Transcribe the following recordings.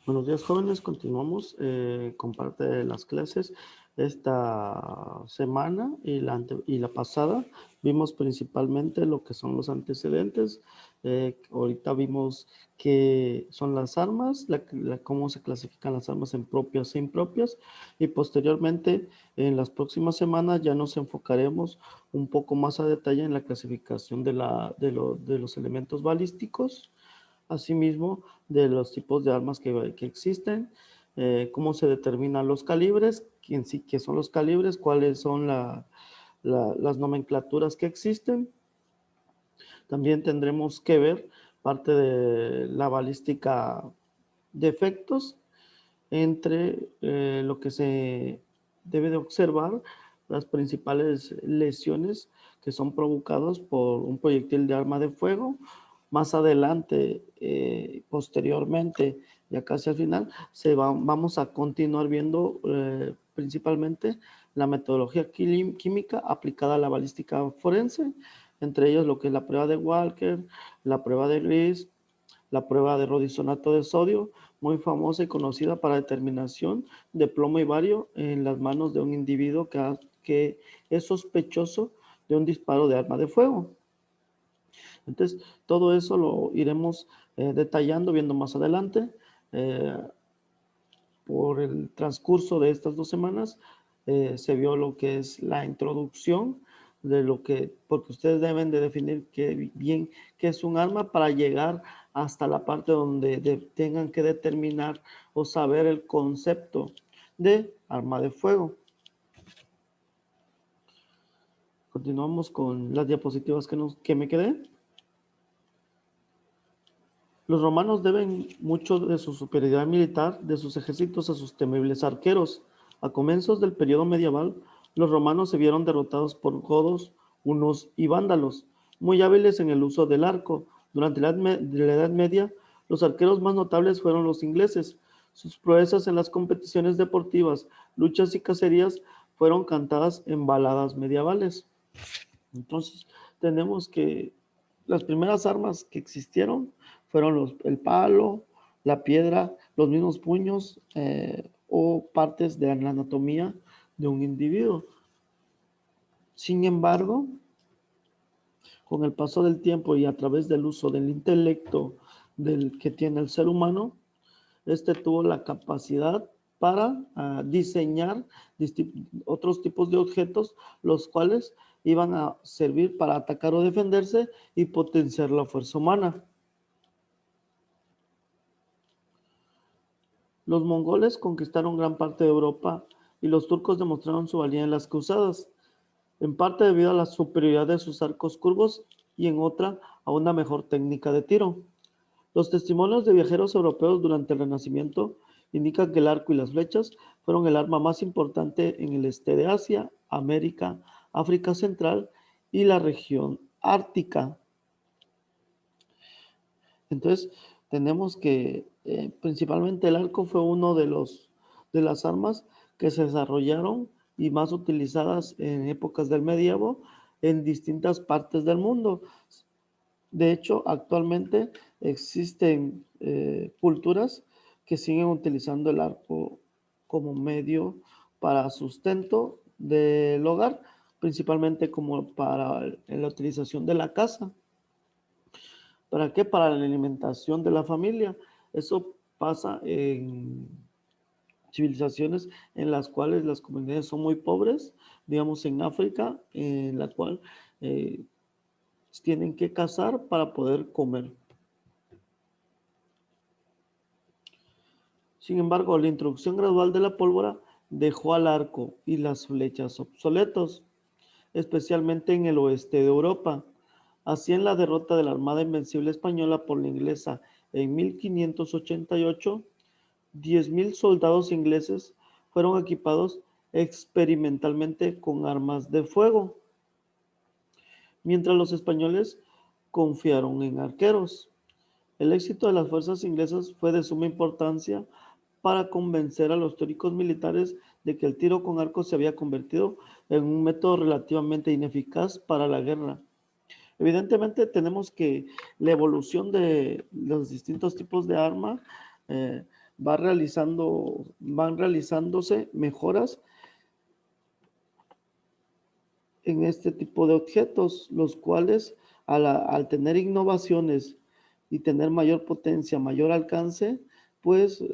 Buenos días, jóvenes. Continuamos con parte de las clases. Esta semana y la pasada vimos principalmente lo que son los antecedentes. Ahorita vimos qué son las armas, cómo se clasifican las armas en propias e impropias, y posteriormente en las próximas semanas ya nos enfocaremos un poco más a detalle en la clasificación de los elementos balísticos. Asimismo, de los tipos de armas que existen, cómo se determinan los calibres, qué son los calibres, cuáles son las nomenclaturas que existen. También tendremos que ver parte de la balística de efectos entre lo que se debe de observar, las principales lesiones que son provocadas por un proyectil de arma de fuego. Más adelante, posteriormente, ya casi al final, vamos a continuar viendo principalmente la metodología química aplicada a la balística forense, entre ellos lo que es la prueba de Walker, la prueba de Gris, la prueba de rodisonato de sodio, muy famosa y conocida para determinación de plomo y bario en las manos de un individuo que es sospechoso de un disparo de arma de fuego. Entonces, todo eso lo iremos detallando, viendo más adelante. Por el transcurso de estas 2 semanas, se vio lo que es la introducción de lo que, porque ustedes deben de definir bien qué es un arma para llegar hasta la parte donde tengan que determinar o saber el concepto de arma de fuego. Continuamos con las diapositivas que me quedé. Los romanos deben mucho de su superioridad militar de sus ejércitos a sus temibles arqueros. A comienzos del periodo medieval, los romanos se vieron derrotados por godos, hunos y vándalos, muy hábiles en el uso del arco. Durante la Edad Media, los arqueros más notables fueron los ingleses. Sus proezas en las competiciones deportivas, luchas y cacerías fueron cantadas en baladas medievales. Entonces, tenemos que las primeras armas que existieron fueron el palo, la piedra, los mismos puños o partes de la anatomía de un individuo. Sin embargo, con el paso del tiempo y a través del uso del intelecto que tiene el ser humano, este tuvo la capacidad para diseñar otros tipos de objetos, los cuales iban a servir para atacar o defenderse y potenciar la fuerza humana. Los mongoles conquistaron gran parte de Europa y los turcos demostraron su valía en las cruzadas, en parte debido a la superioridad de sus arcos curvos y en otra a una mejor técnica de tiro. Los testimonios de viajeros europeos durante el Renacimiento indican que el arco y las flechas fueron el arma más importante en el este de Asia, América, África Central y la región ártica. Entonces, tenemos que principalmente el arco fue uno de las armas que se desarrollaron y más utilizadas en épocas del medievo en distintas partes del mundo. De hecho, actualmente existen culturas que siguen utilizando el arco como medio para sustento del hogar, principalmente como para la utilización de la casa. ¿Para qué? Para la alimentación de la familia. Eso pasa en civilizaciones en las cuales las comunidades son muy pobres, digamos en África, en la cual tienen que cazar para poder comer. Sin embargo, la introducción gradual de la pólvora dejó al arco y las flechas obsoletos, especialmente en el oeste de Europa. Así, en la derrota de la Armada Invencible Española por la inglesa en 1588, 10.000 soldados ingleses fueron equipados experimentalmente con armas de fuego, mientras los españoles confiaron en arqueros. El éxito de las fuerzas inglesas fue de suma importancia para convencer a los teóricos militares de que el tiro con arco se había convertido en un método relativamente ineficaz para la guerra. Evidentemente tenemos que la evolución de los distintos tipos de arma van realizándose mejoras en este tipo de objetos, los cuales al tener innovaciones y tener mayor potencia, mayor alcance, pues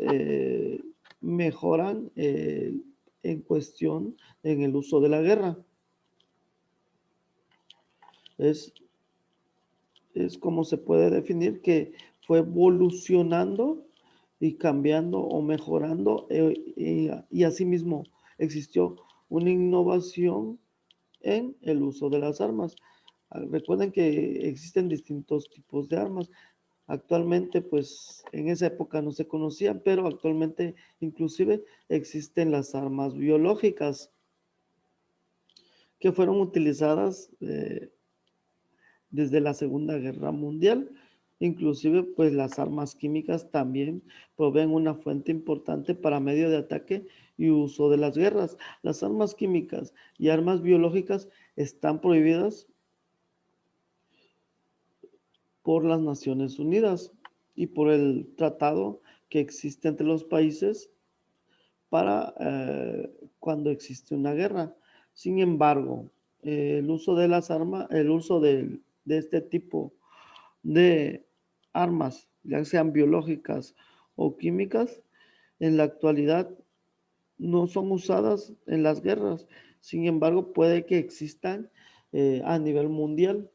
mejoran en cuestión en el uso de la guerra. Es como se puede definir que fue evolucionando y cambiando o mejorando y asimismo existió una innovación en el uso de las armas. Recuerden que existen distintos tipos de armas. Actualmente, pues en esa época no se conocían, pero actualmente inclusive existen las armas biológicas que fueron utilizadas desde la Segunda Guerra Mundial. Inclusive, pues las armas químicas también proveen una fuente importante para medio de ataque y uso de las guerras. Las armas químicas y armas biológicas están prohibidas por las Naciones Unidas y por el tratado que existe entre los países para cuando existe una guerra. Sin embargo, el uso de las armas, el uso de este tipo de armas, ya sean biológicas o químicas, en la actualidad no son usadas en las guerras. Sin embargo, puede que existan a nivel mundial.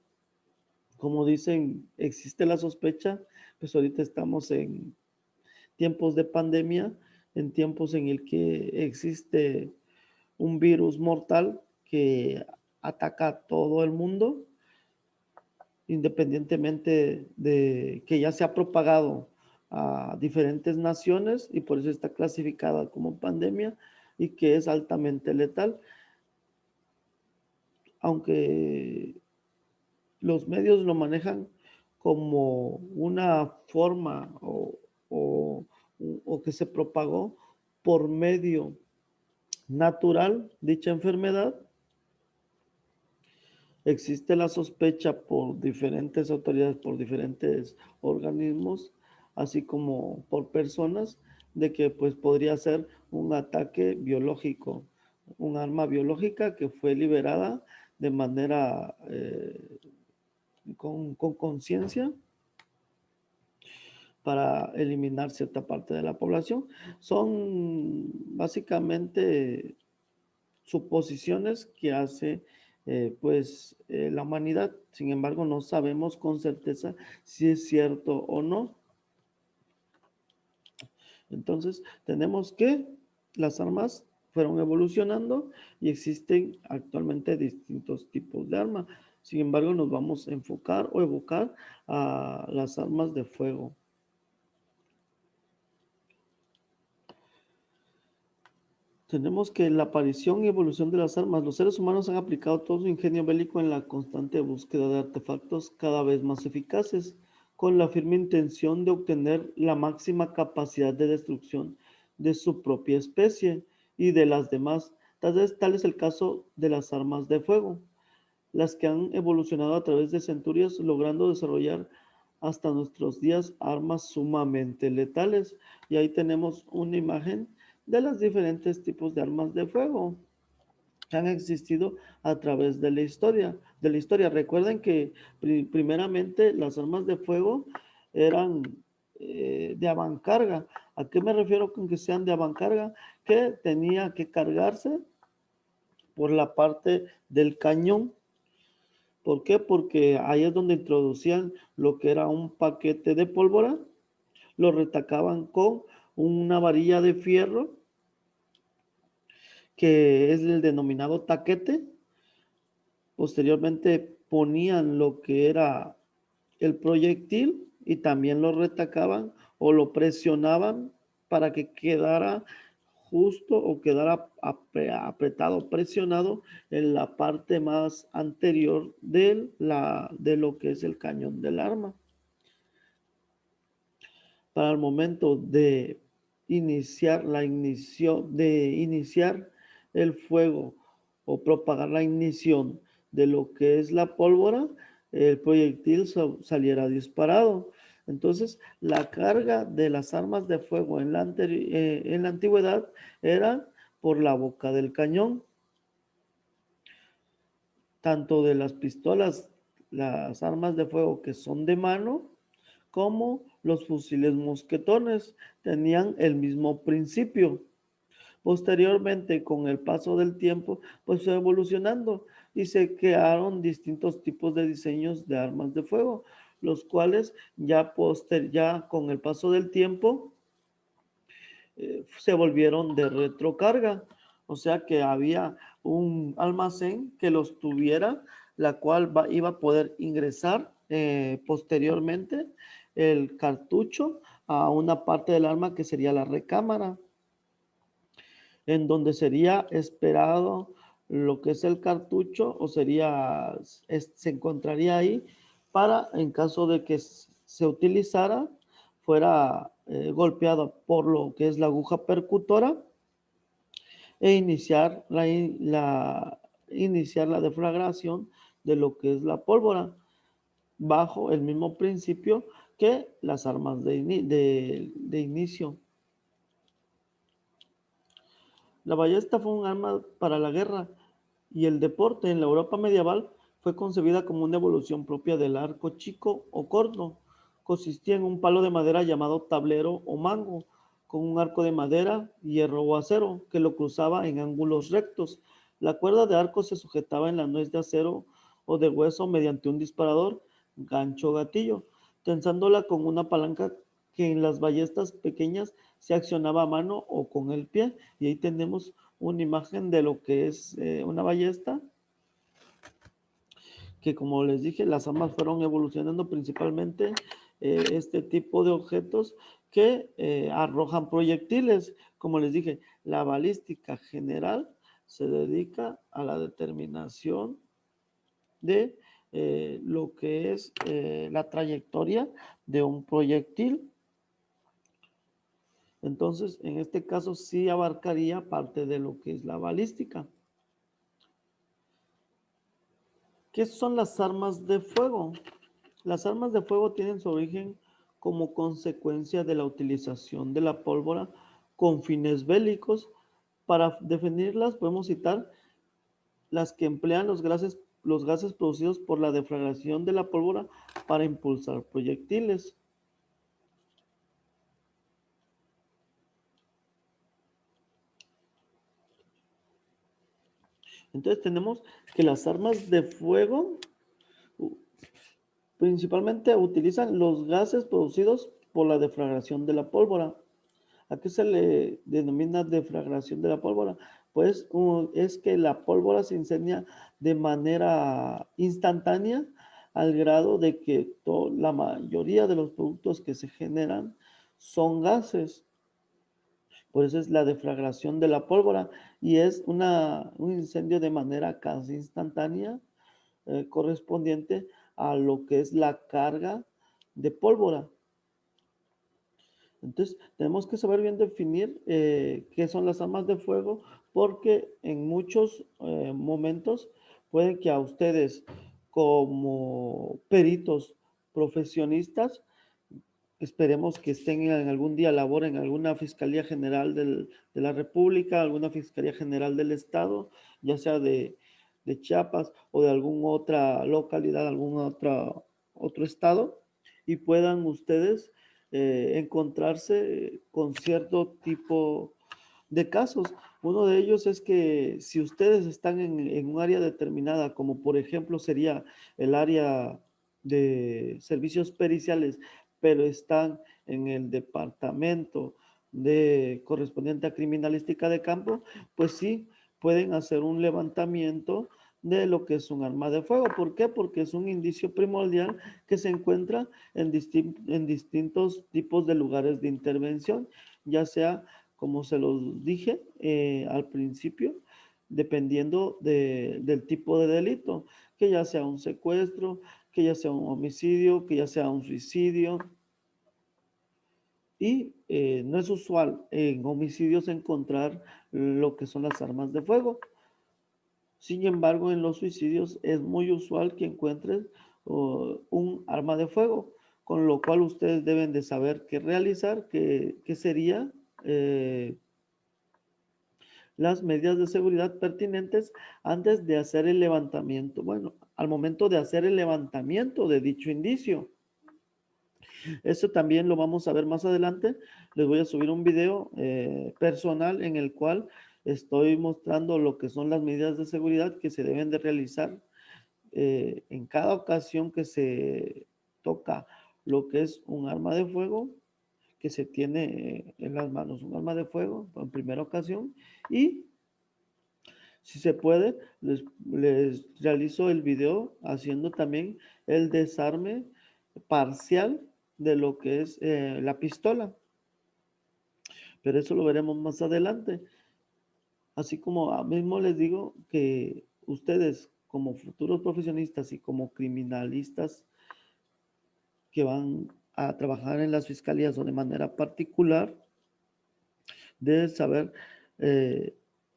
Como dicen, existe la sospecha, pues ahorita estamos en tiempos de pandemia, en tiempos en el que existe un virus mortal que ataca a todo el mundo, independientemente de que ya se ha propagado a diferentes naciones y por eso está clasificada como pandemia y que es altamente letal, aunque los medios lo manejan como una forma o, o que se propagó por medio natural dicha enfermedad. Existe la sospecha por diferentes autoridades, por diferentes organismos, así como por personas, de que pues podría ser un ataque biológico, un arma biológica que fue liberada de manera con conciencia para eliminar cierta parte de la población. Son básicamente suposiciones que hace la humanidad. Sin embargo, no sabemos con certeza si es cierto o no. Entonces, tenemos que las armas fueron evolucionando y existen actualmente distintos tipos de armas. Sin embargo, nos vamos a enfocar o evocar a las armas de fuego. Tenemos que la aparición y evolución de las armas. Los seres humanos han aplicado todo su ingenio bélico en la constante búsqueda de artefactos cada vez más eficaces, con la firme intención de obtener la máxima capacidad de destrucción de su propia especie y de las demás. Tal es el caso de las armas de fuego, las que han evolucionado a través de centurias, logrando desarrollar hasta nuestros días armas sumamente letales. Y ahí tenemos una imagen de los diferentes tipos de armas de fuego que han existido a través de la historia. Recuerden que primeramente las armas de fuego eran de avancarga. ¿A qué me refiero con que sean de avancarga? Que tenía que cargarse por la parte del cañón. ¿Por qué? Porque ahí es donde introducían lo que era un paquete de pólvora, lo retacaban con una varilla de fierro, que es el denominado taquete. Posteriormente ponían lo que era el proyectil y también lo retacaban o lo presionaban para que quedara justo o quedara apretado, presionado en la parte más anterior de lo que es el cañón del arma. Para el momento de iniciar el fuego o propagar la ignición de lo que es la pólvora, el proyectil saliera disparado. Entonces, la carga de las armas de fuego en la antigüedad era por la boca del cañón, tanto de las pistolas, las armas de fuego que son de mano, como los fusiles mosquetones, tenían el mismo principio. Posteriormente, con el paso del tiempo, pues fue evolucionando y se crearon distintos tipos de diseños de armas de fuego, los cuales ya con el paso del tiempo se volvieron de retrocarga. O sea que había un almacén que los tuviera, la cual iba a poder ingresar posteriormente el cartucho a una parte del arma que sería la recámara, en donde sería esperado lo que es el cartucho, o se encontraría ahí para, en caso de que se utilizara, fuera golpeado por lo que es la aguja percutora e iniciar la deflagración de lo que es la pólvora, bajo el mismo principio que las armas de inicio. La ballesta fue un arma para la guerra y el deporte en la Europa medieval fue concebida como una evolución propia del arco chico o corto. Consistía en un palo de madera llamado tablero o mango, con un arco de madera, hierro o acero, que lo cruzaba en ángulos rectos. La cuerda de arco se sujetaba en la nuez de acero o de hueso mediante un disparador, gancho o gatillo, tensándola con una palanca que en las ballestas pequeñas se accionaba a mano o con el pie. Y ahí tenemos una imagen de lo que es una ballesta, que como les dije, las armas fueron evolucionando principalmente este tipo de objetos que arrojan proyectiles. Como les dije, la balística general se dedica a la determinación de lo que es la trayectoria de un proyectil. Entonces, en este caso sí abarcaría parte de lo que es la balística. ¿Qué son las armas de fuego? Las armas de fuego tienen su origen como consecuencia de la utilización de la pólvora con fines bélicos. Para definirlas podemos citar las que emplean los gases producidos por la deflagración de la pólvora para impulsar proyectiles. Entonces tenemos que las armas de fuego principalmente utilizan los gases producidos por la deflagración de la pólvora. ¿A qué se le denomina deflagración de la pólvora? Pues es que la pólvora se incendia de manera instantánea al grado de que la mayoría de los productos que se generan son gases. Por eso es la deflagración de la pólvora y es un incendio de manera casi instantánea correspondiente a lo que es la carga de pólvora. Entonces, tenemos que saber bien definir qué son las armas de fuego, porque en muchos momentos puede que a ustedes, como peritos profesionistas, esperemos que estén en algún día laboren en alguna Fiscalía General de la República, alguna Fiscalía General del Estado, ya sea de Chiapas o de alguna otra localidad, otro estado, y puedan ustedes encontrarse con cierto tipo de casos. Uno de ellos es que si ustedes están en un área determinada, como por ejemplo sería el área de servicios periciales, pero están en el departamento correspondiente a criminalística de campo, pues sí, pueden hacer un levantamiento de lo que es un arma de fuego. ¿Por qué? Porque es un indicio primordial que se encuentra en distintos tipos de lugares de intervención, ya sea, como se los dije al principio, dependiendo del tipo de delito, que ya sea un secuestro, que ya sea un homicidio, que ya sea un suicidio. Y no es usual en homicidios encontrar lo que son las armas de fuego. Sin embargo, en los suicidios es muy usual que encuentres un arma de fuego. con lo cual ustedes deben de saber qué realizar, qué sería las medidas de seguridad pertinentes antes de hacer el levantamiento. Bueno, al momento de hacer el levantamiento de dicho indicio. Eso también lo vamos a ver más adelante. Les voy a subir un video personal en el cual estoy mostrando lo que son las medidas de seguridad que se deben de realizar en cada ocasión que se toca lo que es un arma de fuego que se tiene en las manos, un arma de fuego en primera ocasión, y si se puede, les realizo el video haciendo también el desarme parcial de lo que es la pistola, pero eso lo veremos más adelante. Así como mismo les digo que ustedes como futuros profesionistas y como criminalistas que van a trabajar en las fiscalías o de manera particular, deben saber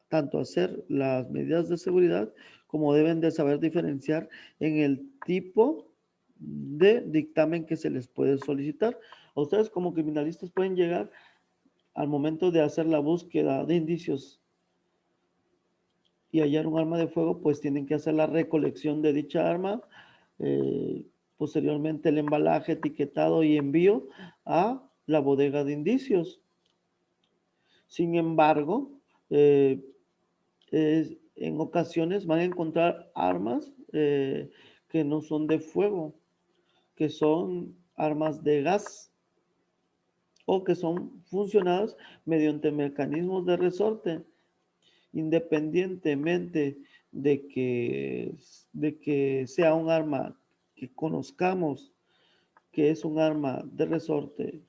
tanto hacer las medidas de seguridad como deben de saber diferenciar en el tipo de dictamen que se les puede solicitar. A ustedes como criminalistas pueden llegar al momento de hacer la búsqueda de indicios y hallar un arma de fuego, pues tienen que hacer la recolección de dicha arma, eh, posteriormente el embalaje, etiquetado y envío a la bodega de indicios. Sin embargo, eh, en ocasiones van a encontrar armas que no son de fuego, que son armas de gas o que son funcionadas mediante mecanismos de resorte, independientemente de que sea un arma que conozcamos que es un arma de resorte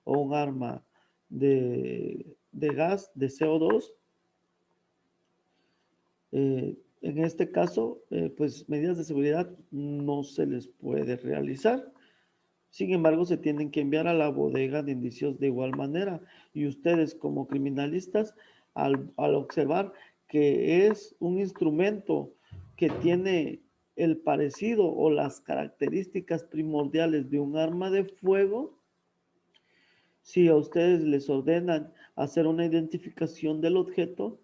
o un arma de gas, de CO2. En este caso, pues medidas de seguridad no se les puede realizar. Sin embargo, se tienen que enviar a la bodega de indicios de igual manera. Y ustedes como criminalistas, al observar que es un instrumento que tiene el parecido o las características primordiales de un arma de fuego, si a ustedes les ordenan hacer una identificación del objeto,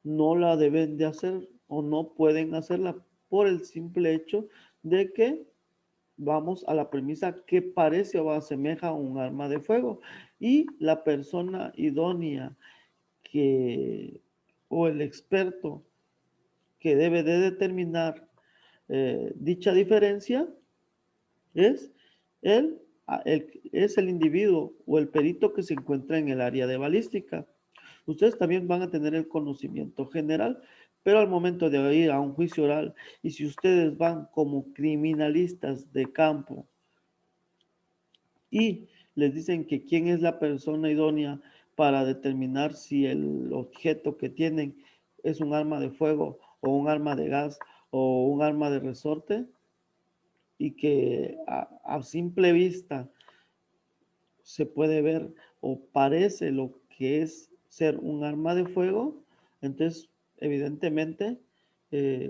no la deben de hacer o no pueden hacerla por el simple hecho de que vamos a la premisa que parece o asemeja a un arma de fuego y la persona idónea que o el experto que debe de determinar dicha diferencia es el, es el individuo o el perito que se encuentra en el área de balística. Ustedes también van a tener el conocimiento general, pero al momento de ir a un juicio oral y si ustedes van como criminalistas de campo y les dicen que quién es la persona idónea para determinar si el objeto que tienen es un arma de fuego o un arma de gas o un arma de resorte, y que a simple vista se puede ver o parece lo que es ser un arma de fuego, entonces evidentemente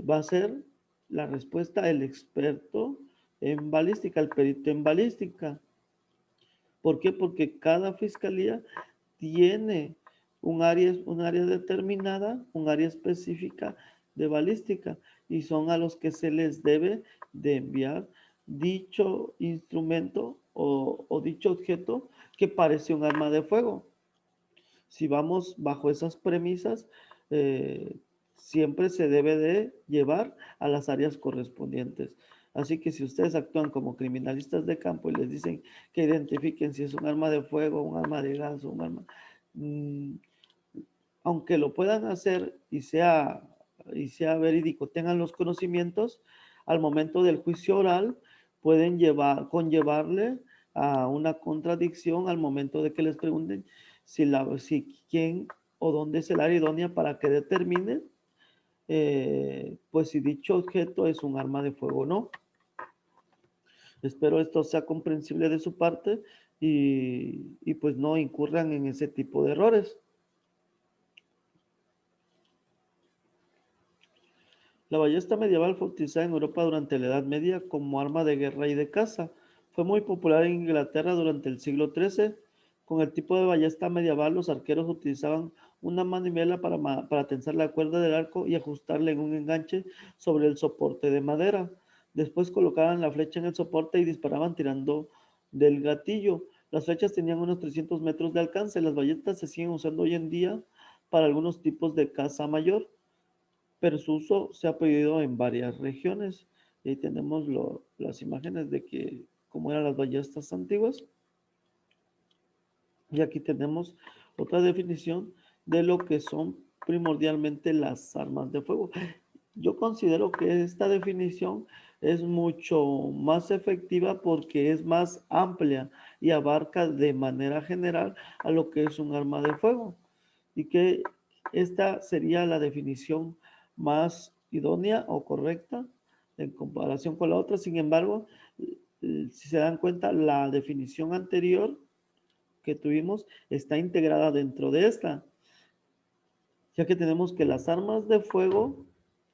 va a ser la respuesta el experto en balística, el perito en balística. ¿Por qué? Porque cada fiscalía tiene un área determinada, un área específica de balística y son a los que se les debe de enviar dicho instrumento o dicho objeto que parece un arma de fuego. Si vamos bajo esas premisas, siempre se debe de llevar a las áreas correspondientes. Así que si ustedes actúan como criminalistas de campo y les dicen que identifiquen si es un arma de fuego, un arma de gas o un arma, mmm, aunque lo puedan hacer y sea verídico, tengan los conocimientos, al momento del juicio oral pueden conllevarle a una contradicción al momento de que les pregunten si quién o dónde es el área idónea para que determinen pues si dicho objeto es un arma de fuego o no. Espero esto sea comprensible de su parte y pues no incurran en ese tipo de errores. La ballesta medieval fue utilizada en Europa durante la Edad Media como arma de guerra y de caza. Fue muy popular en Inglaterra durante el siglo XIII. Con el tipo de ballesta medieval, los arqueros utilizaban una manivela para tensar la cuerda del arco y ajustarla en un enganche sobre el soporte de madera. Después colocaban la flecha en el soporte y disparaban tirando del gatillo. Las flechas tenían unos 300 metros de alcance. Las ballestas se siguen usando hoy en día para algunos tipos de caza mayor, pero su uso se ha perdido en varias regiones. Y ahí tenemos las imágenes de cómo eran las ballestas antiguas. Y aquí tenemos otra definición de lo que son primordialmente las armas de fuego. Yo considero que esta definición es mucho más efectiva porque es más amplia y abarca de manera general a lo que es un arma de fuego. Y que esta sería la definición más idónea o correcta en comparación con la otra. Sin embargo, si se dan cuenta, la definición anterior que tuvimos está integrada dentro de esta, ya que tenemos que las armas de fuego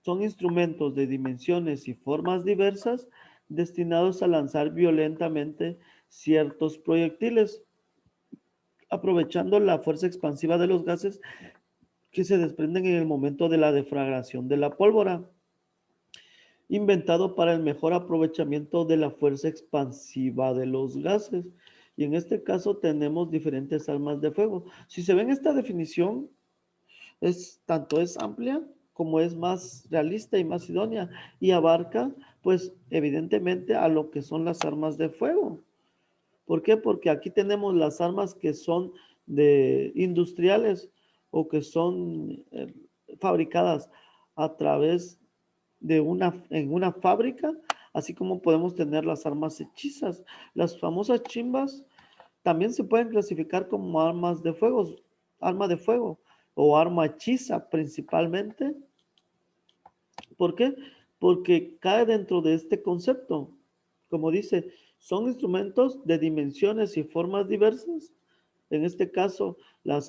son instrumentos de dimensiones y formas diversas destinados a lanzar violentamente ciertos proyectiles, aprovechando la fuerza expansiva de los gases que se desprenden en el momento de la deflagración de la pólvora, inventado para el mejor aprovechamiento de la fuerza expansiva de los gases. Y en este caso tenemos diferentes armas de fuego. Si se ven esta definición, tanto es amplia como es más realista y más idónea y abarca, pues evidentemente a lo que son las armas de fuego. ¿Por qué? Porque aquí tenemos las armas que son de industriales o que son fabricadas a través de en una fábrica, así como podemos tener las armas hechizas. Las famosas chimbas también se pueden clasificar como arma de fuego o arma hechiza principalmente. ¿Por qué? Porque cae dentro de este concepto. Como dice, son instrumentos de dimensiones y formas diversas. En este caso, las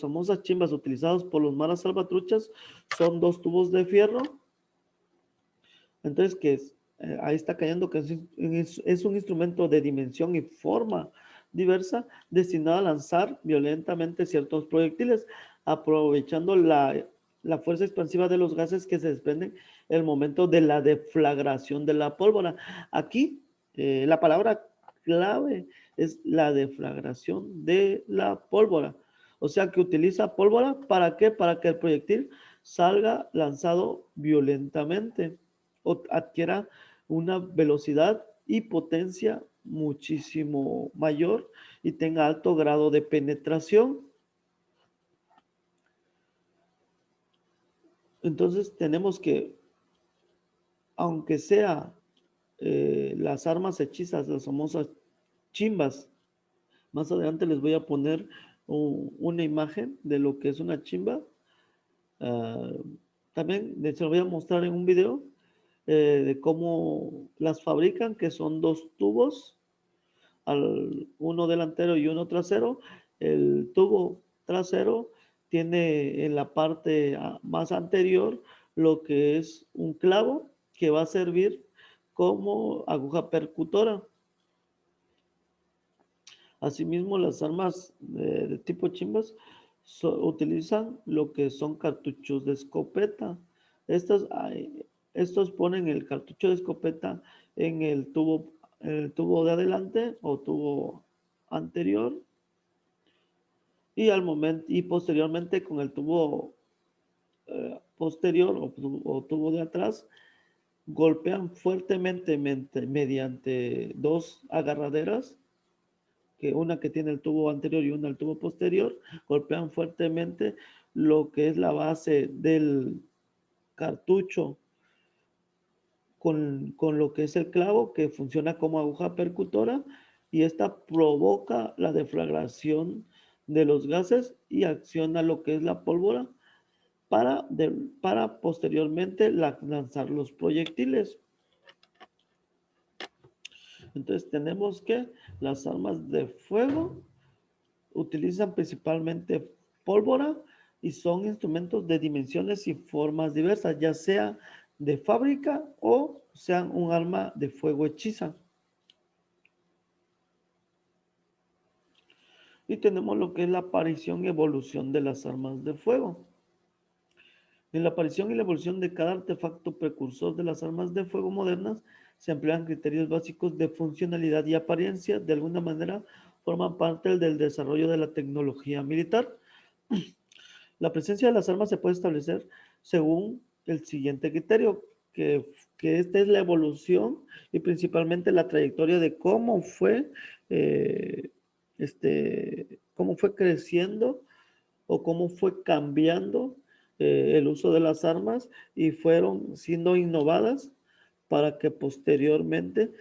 famosas chimbas utilizadas por los maras salvatruchas son dos tubos de fierro. Entonces, ahí está cayendo que es un instrumento de dimensión y forma diversa destinado a lanzar violentamente ciertos proyectiles, aprovechando la fuerza expansiva de los gases que se desprenden en el momento de la deflagración de la pólvora. Aquí, la palabra clave es la deflagración de la pólvora. O sea, que utiliza pólvora, ¿para qué? Para que el proyectil salga lanzado violentamente o adquiera una velocidad y potencia muchísimo mayor y tenga alto grado de penetración. Entonces tenemos que, aunque sea las armas hechizas, las famosas chimbas, más adelante les voy a poner una imagen de lo que es una chimba. También se lo voy a mostrar en un video de cómo las fabrican, que son dos tubos, uno delantero y uno trasero. El tubo trasero tiene en la parte más anterior lo que es un clavo que va a servir como aguja percutora. Asimismo, las armas de tipo chimbas utilizan lo que son cartuchos de escopeta. Estos, estos ponen el cartucho de escopeta en el tubo de adelante o tubo anterior y posteriormente con el tubo posterior o tubo de atrás golpean fuertemente mediante dos agarraderas, que una que tiene el tubo anterior y una el tubo posterior, golpean fuertemente lo que es la base del cartucho con lo que es el clavo, que funciona como aguja percutora, y esta provoca la deflagración de los gases y acciona lo que es la pólvora para posteriormente lanzar los proyectiles. Entonces tenemos que las armas de fuego utilizan principalmente pólvora y son instrumentos de dimensiones y formas diversas, ya sea de fábrica o sean un arma de fuego hechiza. Y tenemos lo que es la aparición y evolución de las armas de fuego. En la aparición y la evolución de cada artefacto precursor de las armas de fuego modernas se emplean criterios básicos de funcionalidad y apariencia. De alguna manera forman parte del desarrollo de la tecnología militar. La presencia de las armas se puede establecer según el siguiente criterio, que esta es la evolución y principalmente la trayectoria de eh, cómo fue creciendo o cómo fue cambiando el uso de las armas y fueron siendo innovadas para que posteriormente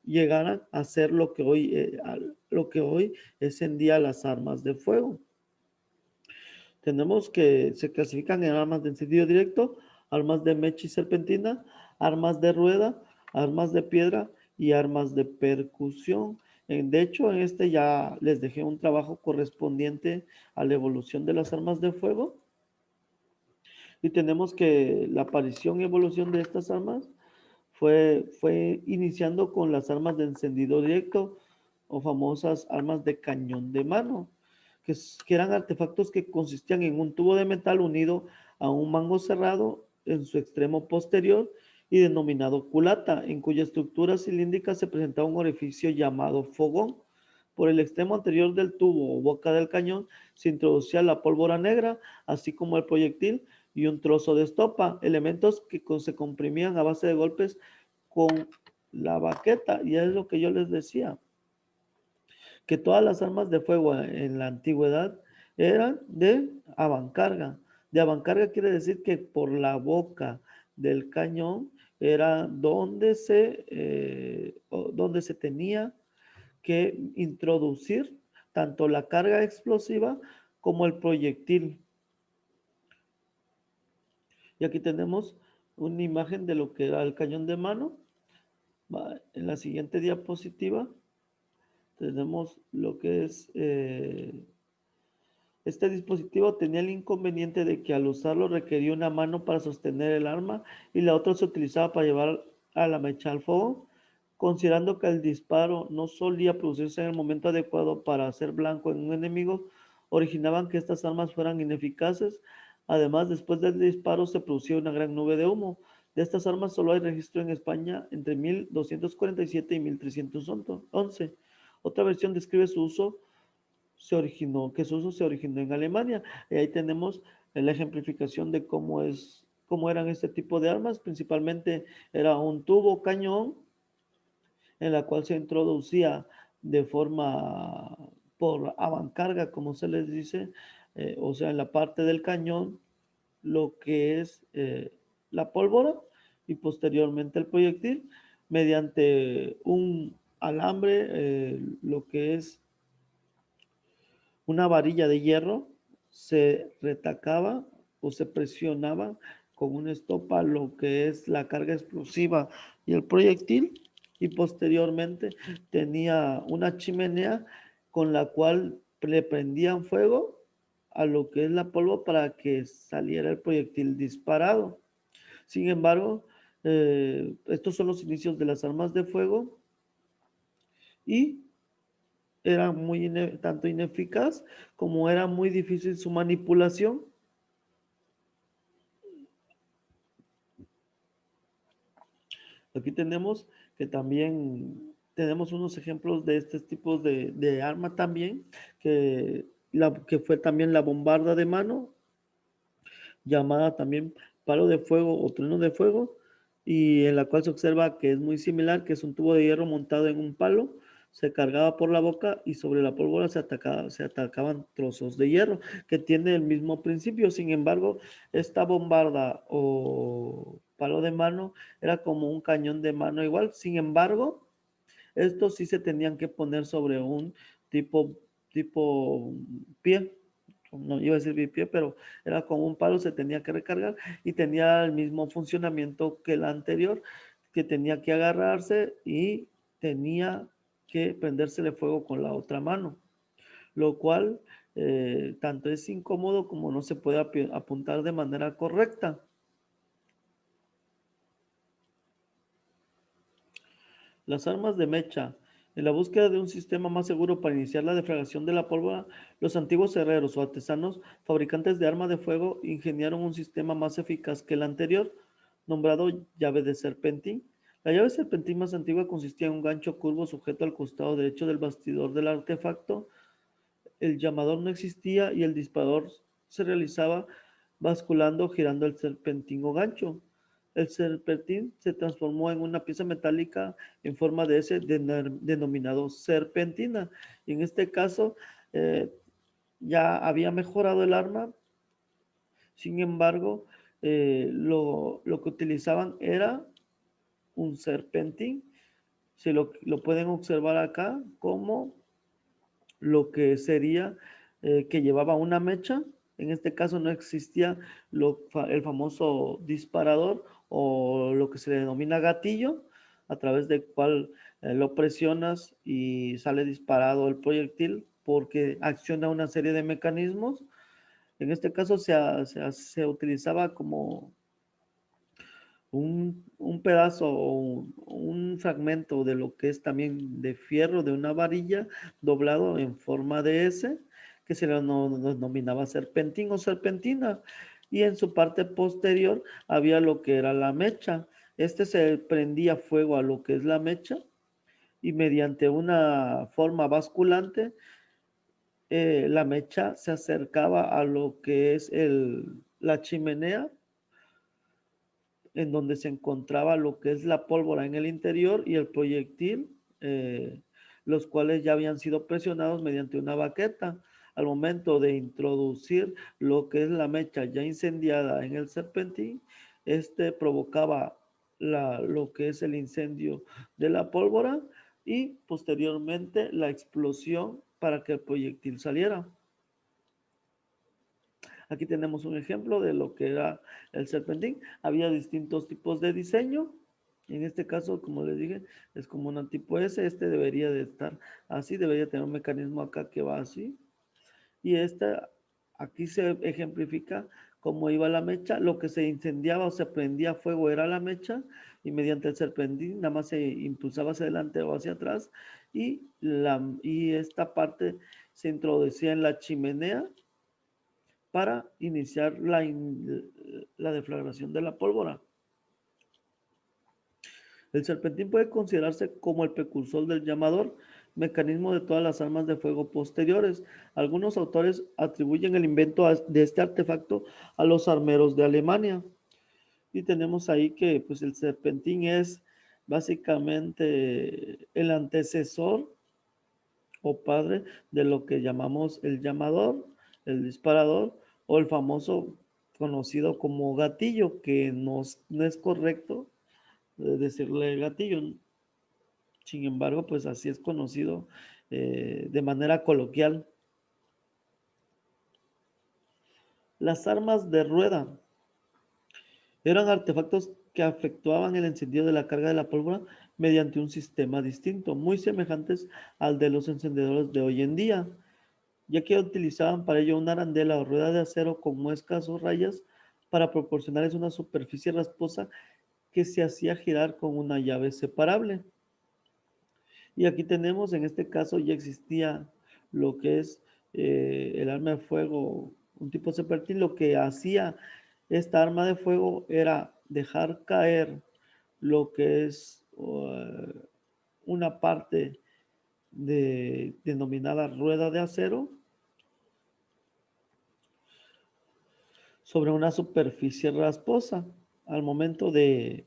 llegaran a ser lo que hoy es en día las armas de fuego. Tenemos que se clasifican en armas de encendido directo, armas de mecha y serpentina, armas de rueda, armas de piedra y armas de percusión. De hecho, en este ya les dejé un trabajo correspondiente a la evolución de las armas de fuego. Y tenemos que la aparición y evolución de estas armas fue iniciando con las armas de encendido directo o famosas armas de cañón de mano, que eran artefactos que consistían en un tubo de metal unido a un mango cerrado en su extremo posterior y denominado culata, en cuya estructura cilíndrica se presentaba un orificio llamado fogón. Por el extremo anterior del tubo o boca del cañón se introducía la pólvora negra, así como el proyectil y un trozo de estopa, elementos que se comprimían a base de golpes con la baqueta. Y es lo que yo les decía, que todas las armas de fuego en la antigüedad eran de avancarga. De avancarga quiere decir que por la boca del cañón era donde se tenía que introducir tanto la carga explosiva como el proyectil. Y aquí tenemos una imagen de lo que era el cañón de mano. En la siguiente diapositiva tenemos lo que es este dispositivo tenía el inconveniente de que al usarlo requería una mano para sostener el arma y la otra se utilizaba para llevar a la mecha al fuego, considerando que el disparo no solía producirse en el momento adecuado para hacer blanco en un enemigo, originaban que estas armas fueran ineficaces. Además, después del disparo se producía una gran nube de humo. De estas armas solo hay registro en España entre 1247 y 1311. Otra versión describe que su uso se originó en Alemania. Y ahí tenemos la ejemplificación de cómo eran este tipo de armas. Principalmente era un tubo cañón en la cual se introducía de forma por avancarga, como se les dice, o sea, en la parte del cañón, lo que es la pólvora y posteriormente el proyectil mediante un alambre, lo que es una varilla de hierro, se retacaba o se presionaba con una estopa lo que es la carga explosiva y el proyectil, y posteriormente tenía una chimenea con la cual le prendían fuego a lo que es la polvo para que saliera el proyectil disparado. Sin embargo, estos son los inicios de las armas de fuego y era tanto ineficaz como era muy difícil su manipulación. Aquí tenemos que también tenemos unos ejemplos de estos tipos de arma también, que fue también la bombarda de mano, llamada también palo de fuego o trueno de fuego, y en la cual se observa que es muy similar, que es un tubo de hierro montado en un palo, se cargaba por la boca y sobre la pólvora se atacaban trozos de hierro, que tiene el mismo principio. Sin embargo, esta bombarda o palo de mano era como un cañón de mano igual. Sin embargo, estos sí se tenían que poner sobre un tipo pie, no iba a decir bipié, pero era con un palo, se tenía que recargar y tenía el mismo funcionamiento que el anterior, que tenía que agarrarse y tenía que prendérsele fuego con la otra mano, lo cual tanto es incómodo como no se puede apuntar de manera correcta. Las armas de mecha En la búsqueda de un sistema más seguro para iniciar la deflagración de la pólvora, los antiguos herreros o artesanos fabricantes de armas de fuego ingeniaron un sistema más eficaz que el anterior, nombrado llave de serpentín. La llave de serpentín más antigua consistía en un gancho curvo sujeto al costado derecho del bastidor del artefacto. El llamador no existía y el disparador se realizaba basculando, girando el serpentín o gancho. El serpentín se transformó en una pieza metálica en forma de S denominado serpentina. Y en este caso eh, ya había mejorado el arma, sin embargo, lo que utilizaban era un serpentín. Se lo pueden observar acá como lo que sería que llevaba una mecha. En este caso no existía el famoso disparador o lo que se le denomina gatillo, a través del cual lo presionas y sale disparado el proyectil porque acciona una serie de mecanismos. En este caso se utilizaba como un pedazo o un fragmento de lo que es también de fierro, de una varilla, doblado en forma de S, que se le denominaba serpentín o serpentina. Y en su parte posterior había lo que era la mecha. Este se prendía fuego a lo que es la mecha y mediante una forma basculante, la mecha se acercaba a lo que es la chimenea en donde se encontraba lo que es la pólvora en el interior y el proyectil, los cuales ya habían sido presionados mediante una baqueta. Al momento de introducir lo que es la mecha ya incendiada en el serpentín, este provocaba lo que es el incendio de la pólvora y posteriormente la explosión para que el proyectil saliera. Aquí tenemos un ejemplo de lo que era el serpentín. Había distintos tipos de diseño. En este caso, como les dije, es como una tipo S. Este debería de estar así, debería tener un mecanismo acá que va así. Y aquí se ejemplifica cómo iba la mecha. Lo que se incendiaba o se prendía fuego era la mecha y mediante el serpentín nada más se impulsaba hacia adelante o hacia atrás y esta parte se introducía en la chimenea para iniciar la deflagración de la pólvora. El serpentín puede considerarse como el precursor del llamador, mecanismo de todas las armas de fuego posteriores. Algunos autores atribuyen el invento de este artefacto a los armeros de Alemania. Y tenemos ahí que pues, el serpentín es básicamente el antecesor o padre de lo que llamamos el llamador, el disparador o el famoso conocido como gatillo, que no es correcto decirle gatillo. Sin embargo, pues así es conocido de manera coloquial. Las armas de rueda eran artefactos que efectuaban el encendido de la carga de la pólvora mediante un sistema distinto, muy semejantes al de los encendedores de hoy en día, ya que utilizaban para ello una arandela o rueda de acero con muescas o rayas para proporcionarles una superficie rasposa que se hacía girar con una llave separable. Y aquí tenemos, en este caso ya existía lo que es el arma de fuego, un tipo de serpentín. Lo que hacía esta arma de fuego era dejar caer lo que es una parte denominada rueda de acero sobre una superficie rasposa. Al momento de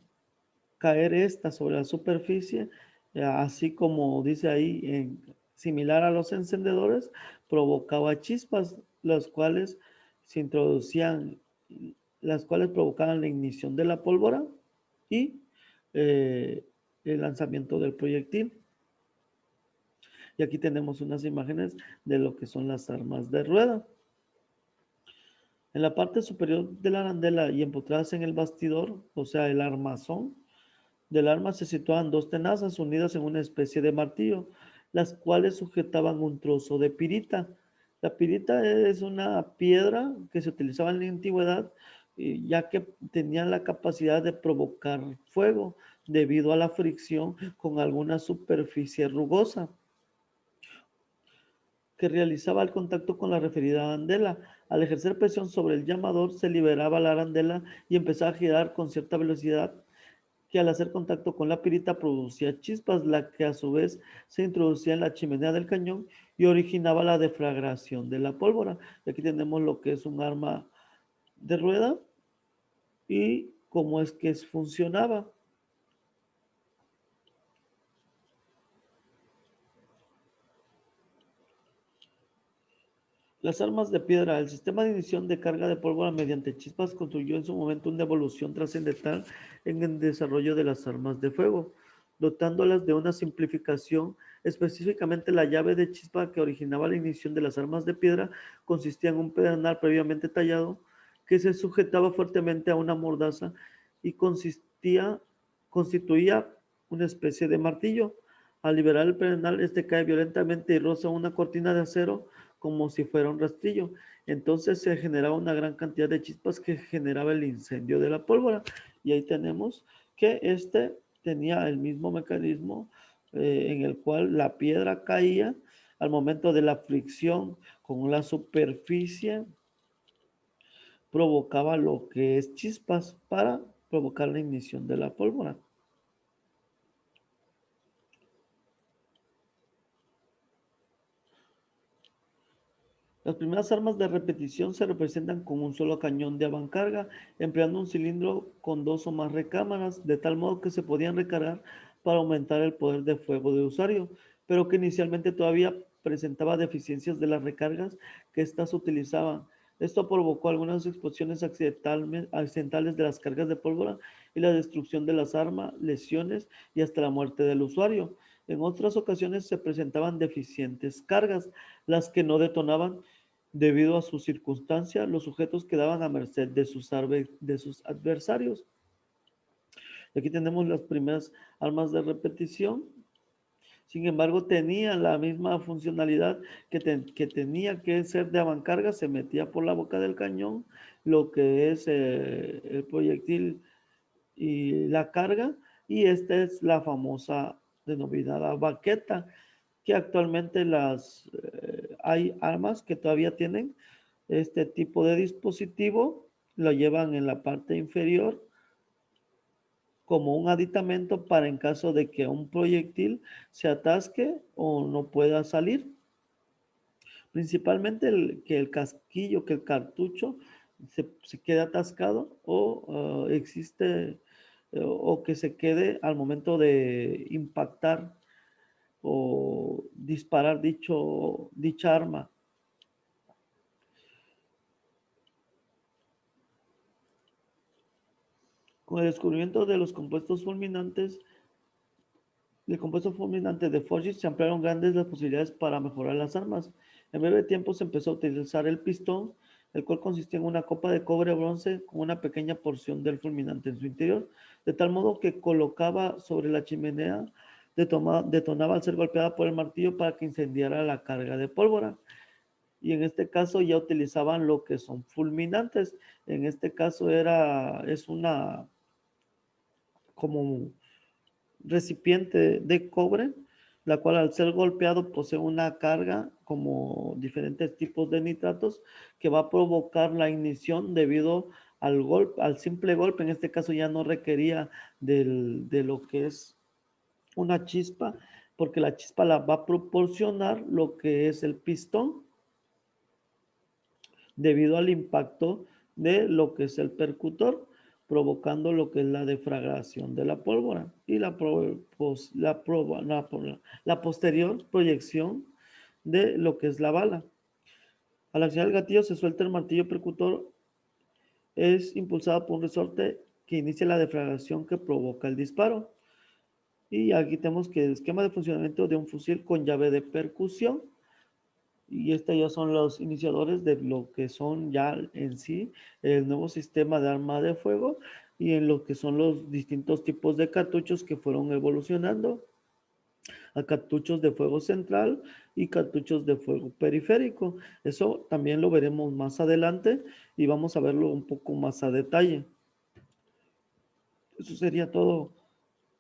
caer esta sobre la superficie, así como dice ahí, similar a los encendedores, provocaba chispas, las cuales se introducían, las cuales provocaban la ignición de la pólvora y eh, el lanzamiento del proyectil. Y aquí tenemos unas imágenes de lo que son las armas de rueda. En la parte superior de la arandela y empotradas en el bastidor, o sea, el armazón del arma, se situaban dos tenazas unidas en una especie de martillo, las cuales sujetaban un trozo de pirita. La pirita es una piedra que se utilizaba en la antigüedad, ya que tenían la capacidad de provocar fuego. debido a la fricción con alguna superficie rugosa que realizaba el contacto con la referida arandela. Al ejercer presión sobre el llamador, se liberaba la arandela y empezaba a girar con cierta velocidad que al hacer contacto con la pirita producía chispas, la que a su vez se introducía en la chimenea del cañón y originaba la deflagración de la pólvora. Aquí tenemos lo que es un arma de rueda y cómo es que funcionaba. Las armas de piedra. El sistema de ignición de carga de pólvora mediante chispas construyó en su momento una evolución trascendental en el desarrollo de las armas de fuego, dotándolas de una simplificación. Específicamente, la llave de chispa que originaba la ignición de las armas de piedra consistía en un pedernal previamente tallado que se sujetaba fuertemente a una mordaza y constituía una especie de martillo. Al liberar el pedernal, este cae violentamente y roza una cortina de acero como si fuera un rastrillo. Entonces se generaba una gran cantidad de chispas que generaba el incendio de la pólvora. Y ahí tenemos que este tenía el mismo mecanismo en el cual la piedra caía al momento de la fricción con la superficie, provocaba lo que es chispas para provocar la ignición de la pólvora. Las primeras armas de repetición se representan con un solo cañón de avancarga, empleando un cilindro con dos o más recámaras, de tal modo que se podían recargar para aumentar el poder de fuego del usuario, pero que inicialmente todavía presentaba deficiencias de las recargas que éstas utilizaban. Esto provocó algunas explosiones accidentales de las cargas de pólvora y la destrucción de las armas, lesiones y hasta la muerte del usuario. En otras ocasiones se presentaban deficientes cargas, las que no detonaban debido a su circunstancia, los sujetos quedaban a merced de sus adversarios. Aquí tenemos las primeras armas de repetición. Sin embargo, tenían la misma funcionalidad que tenía que ser de avancarga, se metía por la boca del cañón, lo que es el proyectil y la carga, y esta es la famosa denominada baqueta, que actualmente hay armas que todavía tienen este tipo de dispositivo, lo llevan en la parte inferior como un aditamento para en caso de que un proyectil se atasque o no pueda salir. Principalmente que el casquillo, que el cartucho se quede atascado o existe o que se quede al momento de impactar o disparar dicha arma. Con el descubrimiento de los compuestos fulminantes, del compuesto fulminante de Forgis se ampliaron grandes las posibilidades para mejorar las armas. En breve tiempo se empezó a utilizar el pistón, el cual consistía en una copa de cobre o bronce con una pequeña porción del fulminante en su interior, de tal modo que colocaba sobre la chimenea, detonaba al ser golpeada por el martillo para que incendiara la carga de pólvora. Y en este caso ya utilizaban lo que son fulminantes. En este caso es una como recipiente de cobre, la cual al ser golpeado posee una carga como diferentes tipos de nitratos que va a provocar la ignición debido al golpe, al simple golpe. En este caso ya no requería de lo que es una chispa, porque la chispa la va a proporcionar lo que es el pistón debido al impacto de lo que es el percutor, provocando lo que es la deflagración de la pólvora y la posterior proyección de lo que es la bala. Al accionar el gatillo se suelta el martillo percutor, es impulsado por un resorte que inicia la deflagración que provoca el disparo. Y aquí tenemos que el esquema de funcionamiento de un fusil con llave de percusión. Y estos ya son los iniciadores de lo que son ya en sí el nuevo sistema de arma de fuego y en lo que son los distintos tipos de cartuchos que fueron evolucionando a cartuchos de fuego central y cartuchos de fuego periférico. Eso también lo veremos más adelante y vamos a verlo un poco más a detalle. Eso sería todo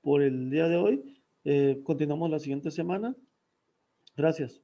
por el día de hoy. Continuamos la siguiente semana. Gracias.